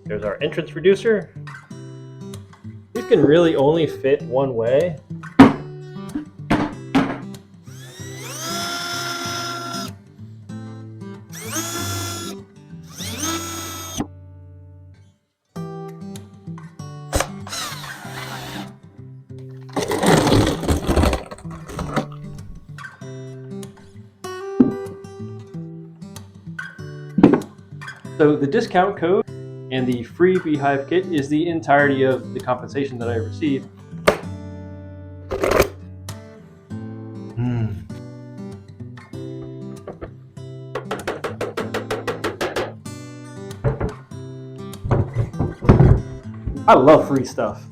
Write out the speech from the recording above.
There's our entrance reducer. These can really only fit one way. So the discount code and the free beehive kit is the entirety of the compensation that I received. I love free stuff.